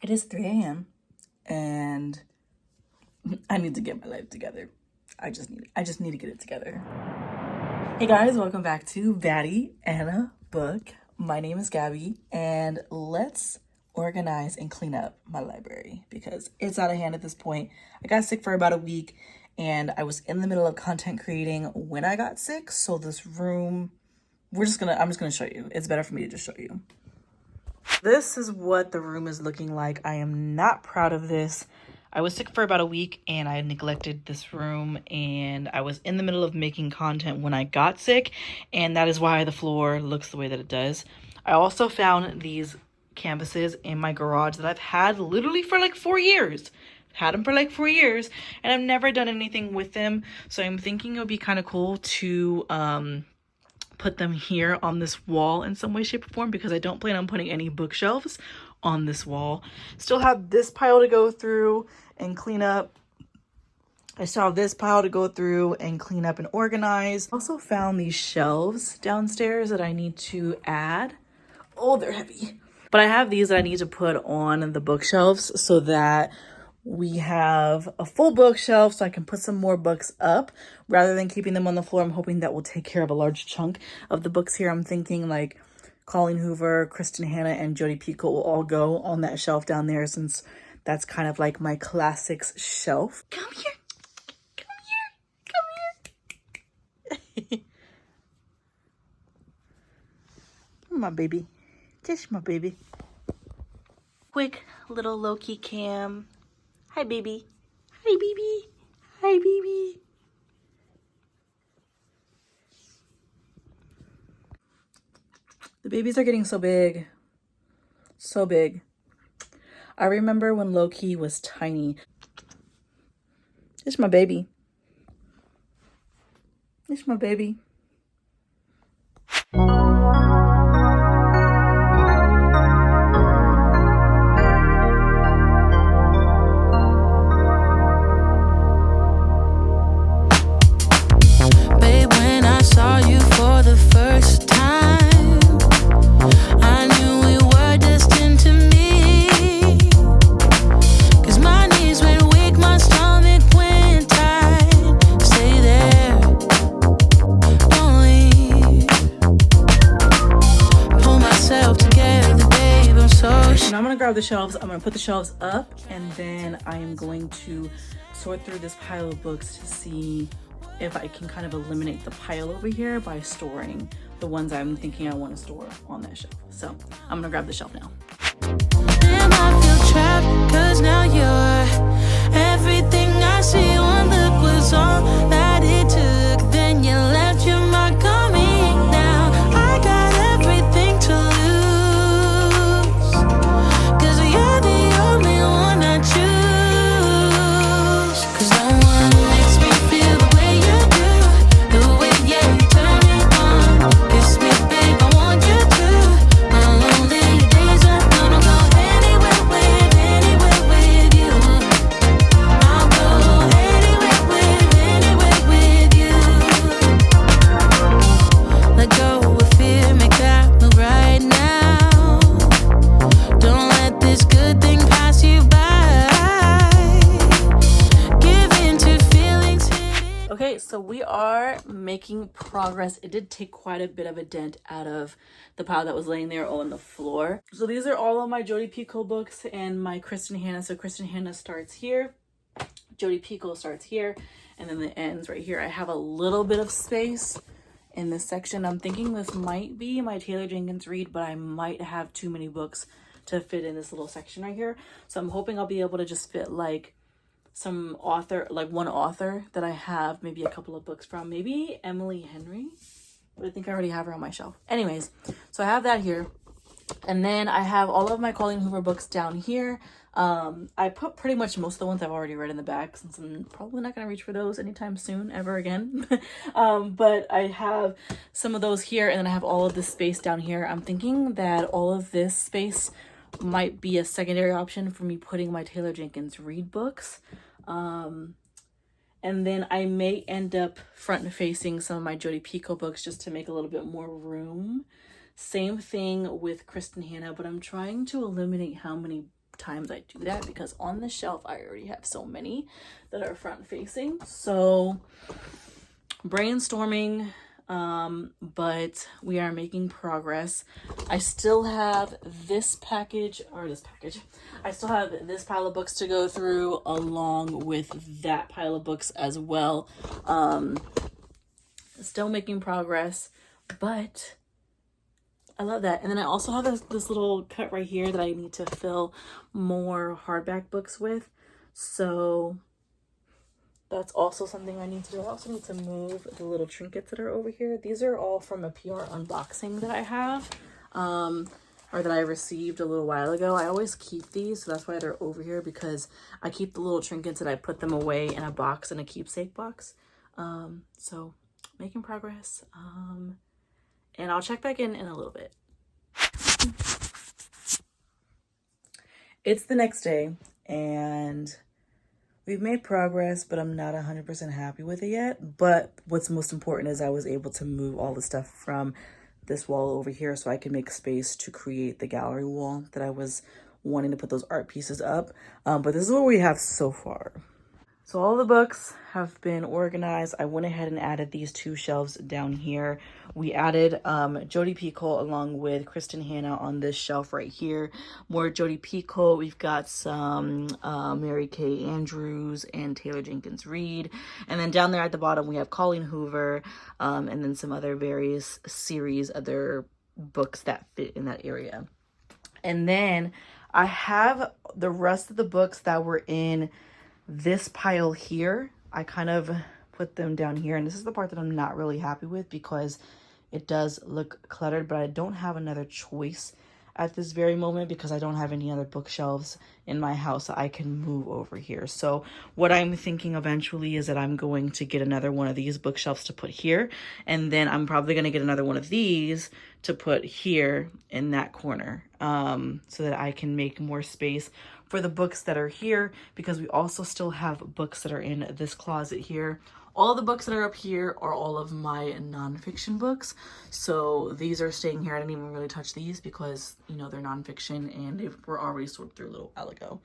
It is 3 a.m. and I need to get my life together. I just need to get it together. Hey guys, welcome back to Baddie and a Book. My name is Gabby, and let's organize and clean up my library because it's out of hand at this point. I got sick for about a week, and I was in the middle of content creating when I got sick. So this room, I'm just gonna show you. It's better for me to just show you. This is what the room is looking like. I am not proud of this. I was sick for about a week and I neglected this room, and I was in the middle of making content when I got sick, and that is why the floor looks the way that it does. I also found these canvases in my garage that I've had literally for like 4 years. Had them for like 4 years and I've never done anything with them. So I'm thinking it would be kind of cool to put them here on this wall in some way, shape, or form, because I don't plan on putting any bookshelves on this wall. Still have this pile to go through and clean up. I still have this pile to go through and clean up and organize. Also found these shelves downstairs that I need to add. Oh, they're heavy. But I have these that I need to put on the bookshelves so that we have a full bookshelf so I can put some more books up rather than keeping them on the floor. I'm hoping that will take care of a large chunk of the books here. I'm thinking like Colleen Hoover, Kristen Hanna, and Jodi Picoult will all go on that shelf down there, since that's kind of like my classics shelf. Come here. Come here. Come here. My baby. Just my baby. Quick little low-key cam. Hi, baby. Hi, baby. Hi, baby. The babies are getting so big. So big. I remember when Loki was tiny. It's my baby. It's my baby. Grab the shelves. I'm gonna put the shelves up, and then I am going to sort through this pile of books to see if I can kind of eliminate the pile over here by storing the ones I'm thinking I want to store on that shelf. So I'm gonna grab the shelf now. Damn, I feel trapped, 'cause now you're everything I see. One look was all that it took, then you left your mark on me. Now I got everything to lose. You're the only one I choose. 'Cause no one makes me feel the way you do. The way you turn me on. Kiss me, babe, I want you to. My lonely days are gonna go anywhere with you. I'll go anywhere with you. Let go of fear, make that move right now. Don't let this good thing pass you by. Give in to feelings. Okay, so we are making progress. It did take quite a bit of a dent out of the pile that was laying there on the floor. So these are all of my Jodi Picoult books and my Kristen Hanna. So Kristen Hanna starts here, Jodi Picoult starts here, and then it ends right here. I have a little bit of space in this section. I'm thinking this might be my Taylor Jenkins read, but I might have too many books to fit in this little section right here. So I'm hoping I'll be able to just fit like some author, like one author that I have maybe a couple of books from, maybe Emily Henry, but I think I already have her on my shelf. Anyways, so I have that here, and then I have all of my Colleen Hoover books down here. I put pretty much most of the ones I've already read in the back, since I'm probably not going to reach for those anytime soon ever again. But I have some of those here, and then I have all of this space down here. I'm thinking that all of this space might be a secondary option for me putting my Taylor Jenkins Reid books. And then I may end up front facing some of my Jodi Picoult books just to make a little bit more room. Same thing with Kristen Hanna, but I'm trying to eliminate how many times I do that, because on the shelf I already have so many that are front facing. So brainstorming, but we are making progress. I still have this package, I still have this pile of books to go through along with that pile of books as well. Still making progress, but I love that. And then I also have this little cut right here that I need to fill more hardback books with. So that's also something I need to do. I also need to move the little trinkets that are over here. These are all from a PR unboxing that I have, or that I received a little while ago. I always keep these, so that's why they're over here, because I keep the little trinkets and I put them away in a box, in a keepsake box. So making progress. And I'll check back in a little bit. It's the next day and we've made progress, but I'm not 100% happy with it yet. But what's most important is I was able to move all the stuff from this wall over here so I can make space to create the gallery wall that I was wanting to put those art pieces up. But this is what we have so far. So all the books have been organized. I went ahead and added these 2 shelves down here. We added Jodi Picoult along with Kristen Hanna on this shelf right here. More Jodi Picoult. We've got some Mary Kay Andrews and Taylor Jenkins Reid. And then down there at the bottom, we have Colleen Hoover, and then some other various series, other books that fit in that area. And then I have the rest of the books that were in this pile here. I kind of put them down here, and this is the part that I'm not really happy with because it does look cluttered, but I don't have another choice at this very moment because I don't have any other bookshelves in my house that I can move over here. So what I'm thinking eventually is that I'm going to get another one of these bookshelves to put here, and then I'm probably going to get another one of these to put here in that corner, so that I can make more space for the books that are here, because we also still have books that are in this closet here. All the books that are up here are all of my nonfiction books. So these are staying here. I didn't even really touch these because, you know, they're nonfiction and they were already sorted through a little while ago.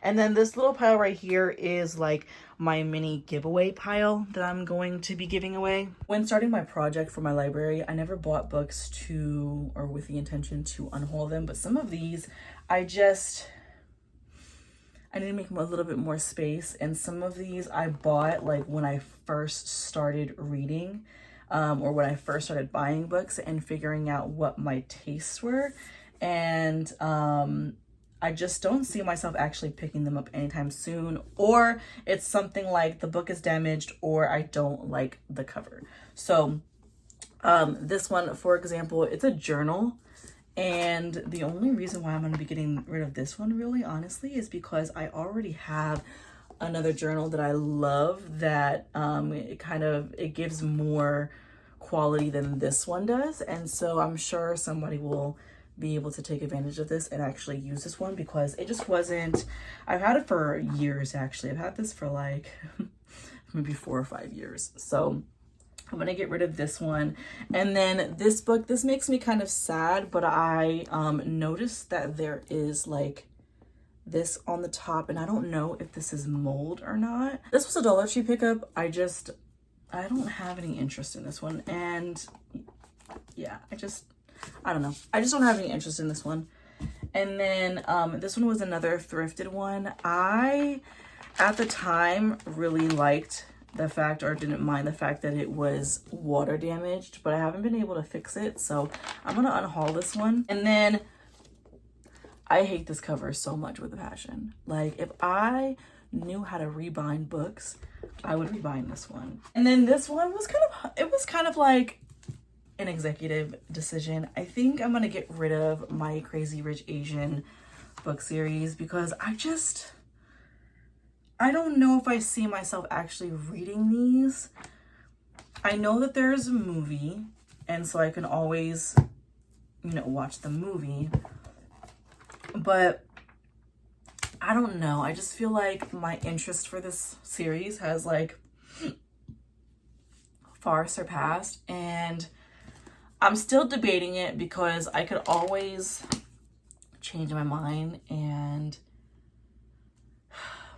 And then this little pile right here is like my mini giveaway pile that I'm going to be giving away. When starting my project for my library, I never bought books to, or with the intention to unhaul them, but some of these I need to make a little bit more space. And some of these I bought like when I first started reading, or when I first started buying books and figuring out what my tastes were. And I just don't see myself actually picking them up anytime soon, or it's something like the book is damaged or I don't like the cover. So this one, for example, it's a journal. And the only reason why I'm going to be getting rid of this one, really honestly, is because I already have another journal that I love that it gives more quality than this one does. And so I'm sure somebody will be able to take advantage of this and actually use this one, because it just wasn't, I've had it for years actually. I've had this for like maybe 4 or 5 years. So I'm gonna get rid of this one. And then this book, this makes me kind of sad, but I noticed that there is like this on the top, and I don't know if this is mold or not. This was a Dollar Tree pickup. I don't have any interest in this one. And yeah, I don't know. I just don't have any interest in this one. And then this one was another thrifted one. I, at the time, really liked the fact, or didn't mind the fact, that it was water damaged, but I haven't been able to fix it. So I'm gonna unhaul this one. And then I hate this cover so much with a passion. Like, if I knew how to rebind books, I would rebind this one. And then this one was kind of like an executive decision. I think I'm gonna get rid of my Crazy Rich Asian book series because I don't know if I see myself actually reading these. I know that there is a movie, and so I can always, you know, watch the movie. But I don't know. I just feel like my interest for this series has like far surpassed, and I'm still debating it because I could always change my mind and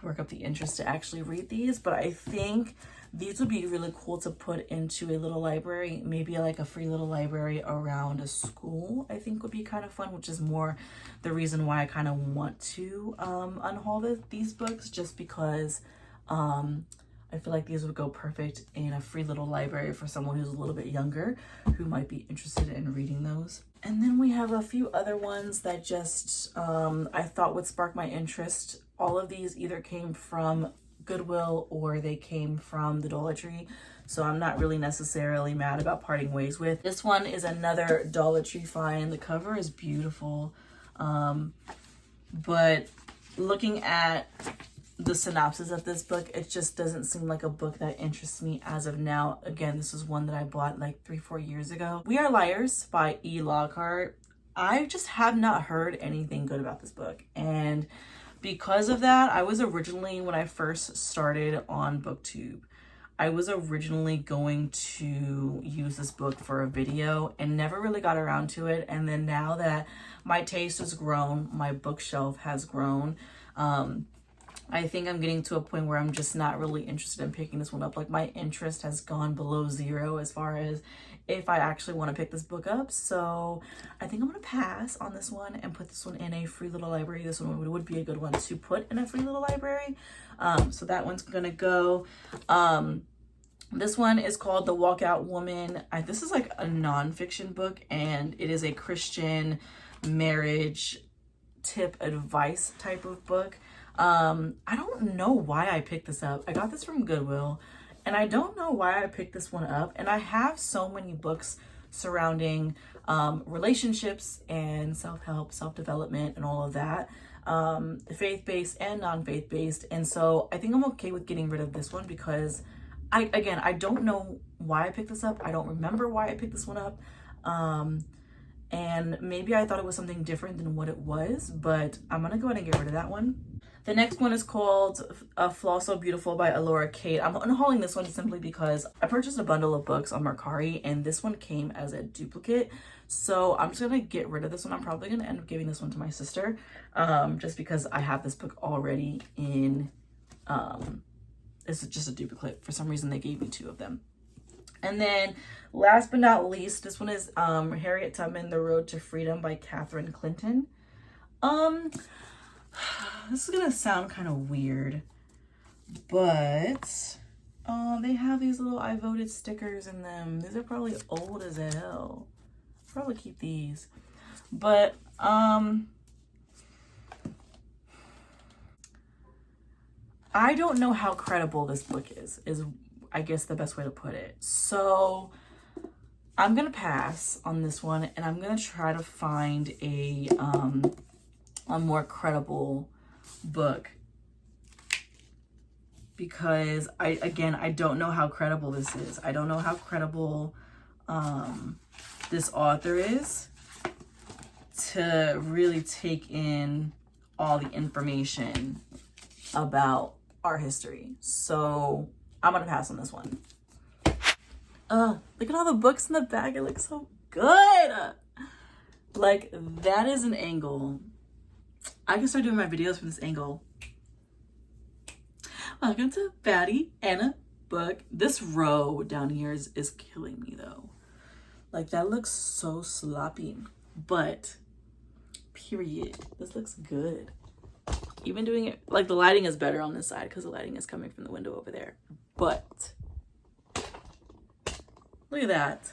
work up the interest to actually read these, but I think these would be really cool to put into a little library, maybe like a free little library around a school. I think would be kind of fun, which is more the reason why I kind of want to unhaul these books, just because I feel like these would go perfect in a free little library for someone who's a little bit younger who might be interested in reading those. And then we have a few other ones that just I thought would spark my interest. All of these either came from Goodwill or they came from the Dollar Tree, so I'm not really necessarily mad about parting ways with. This one is another Dollar Tree find. The cover is beautiful, but looking at the synopsis of this book, it just doesn't seem like a book that interests me as of now. Again, this is one that I bought like 3-4 years ago. We Are Liars by E. Lockhart. I just have not heard anything good about this book, and because of that, I was originally, when I first started on BookTube, I was originally going to use this book for a video and never really got around to it. And then now that my taste has grown, my bookshelf has grown, I think I'm getting to a point where I'm just not really interested in picking this one up. Like, my interest has gone below zero as far as if I actually want to pick this book up. So I think I'm going to pass on this one and put this one in a free little library. This one would be a good one to put in a free little library. So that one's going to go. This one is called The Walkout Woman. This is like a nonfiction book, and it is a Christian marriage tip advice type of book. I don't know why I picked this up. I got this from Goodwill, and I don't know why I picked this one up. And I have so many books surrounding relationships and self-help, self-development, and all of that, faith-based and non-faith-based. And so I think I'm okay with getting rid of this one because I don't know why I picked this up. I don't remember why I picked this one up. And maybe I thought it was something different than what it was, but I'm gonna go ahead and get rid of that one. The next one is called Flaw So Beautiful by Alora Kate. I'm unhauling this one simply because I purchased a bundle of books on Mercari, and this one came as a duplicate. So I'm just gonna get rid of this one. I'm probably gonna end up giving this one to my sister, just because I have this book already in, it's just a duplicate. For some reason, they gave me 2 of them. And then last but not least, this one is Harriet Tubman, The Road to Freedom by Catherine Clinton. This is gonna sound kind of weird, but they have these little I voted stickers in them. These are probably old as hell. Probably keep these. But I don't know how credible this book is I guess the best way to put it. So I'm gonna pass on this one, and I'm gonna try to find a more credible book, because I don't know how credible this is. I don't know how credible this author is to really take in all the information about our history. So I'm gonna pass on this one. Look at all the books in the bag. It looks so good. Like, that is an angle. I can start doing my videos from this angle. Welcome to Baddie and a Book. This row down here is killing me though. Like, that looks so sloppy, but period. This looks good. Even doing it, like, the lighting is better on this side because the lighting is coming from the window over there. But look at that.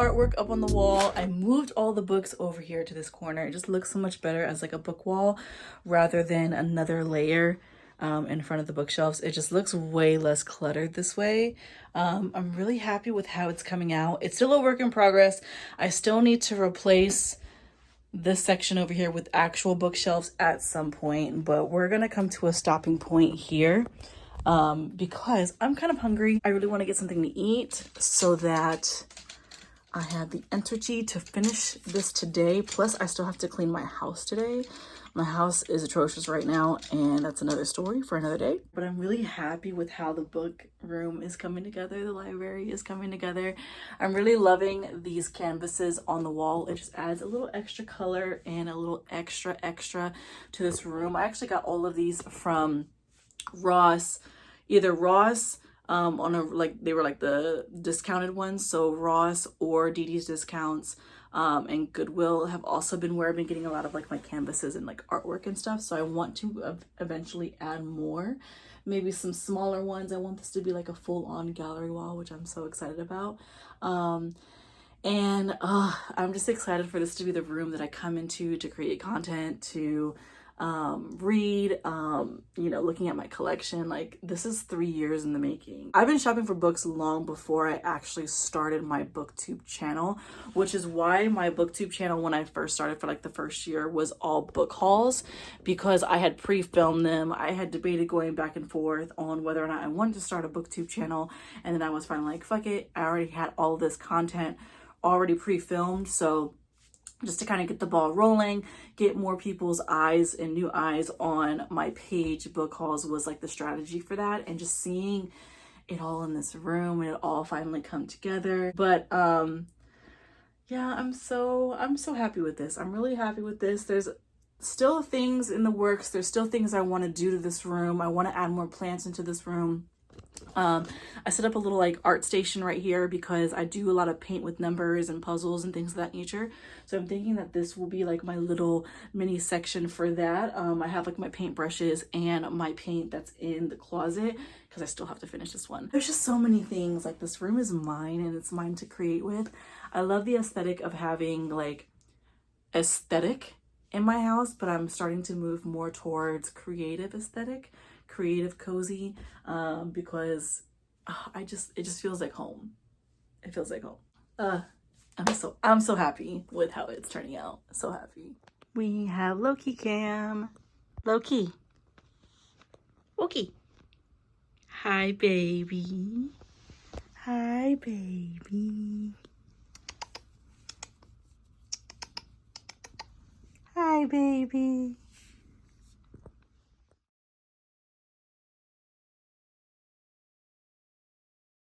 artwork up on the wall. I moved all the books over here to this corner. It just looks so much better as like a book wall rather than another layer in front of the bookshelves. It just looks way less cluttered this way. I'm really happy with how it's coming out. It's still a work in progress. I still need to replace this section over here with actual bookshelves at some point, but we're gonna come to a stopping point here because I'm kind of hungry. I really want to get something to eat so that I have the energy to finish this today. Plus, I still have to clean my house today. My house is atrocious right now, and that's another story for another day. But I'm really happy with how the book room is coming together. The library is coming together. I'm really loving these canvases on the wall. It just adds a little extra color and a little extra to this room. I actually got all of these from Ross, either Ross on a, like, they were like the discounted ones, so Ross or Dee Dee's Discounts and Goodwill have also been where I've been getting a lot of like my canvases and like artwork and stuff. So I want to eventually add more, maybe some smaller ones. I want this to be like a full-on gallery wall, which I'm so excited about. I'm just excited for this to be the room that I come into to create content, to read, you know, looking at my collection. Like, this is 3 years in the making. I've been shopping for books long before I actually started my booktube channel, which is why my booktube channel, when I first started for like the first year, was all book hauls, because I had pre-filmed them. I had debated going back and forth on whether or not I wanted to start a booktube channel, and then I was finally like, fuck it, I already had all this content already pre-filmed, so just to kind of get the ball rolling, get more people's eyes and new eyes on my page, book hauls was like the strategy for that. And just seeing it all in this room and it all finally come together. But yeah, I'm so happy with this. I'm really happy with this. There's still things in the works. There's still things I want to do to this room. I want to add more plants into this room. I set up a little like art station right here because I do a lot of paint with numbers and puzzles and things of that nature. So I'm thinking that this will be like my little mini section for that. I have like my paint brushes and my paint that's in the closet because I still have to finish this one. There's just so many things. Like, this room is mine and it's mine to create with. I love the aesthetic of having like aesthetic in my house, but I'm starting to move more towards creative aesthetic, creative cozy, because it just feels like home. It feels like home. I'm so happy with how it's turning out. So happy. We have Loki cam. Loki. Hi, baby. Hi, baby. Hi, baby.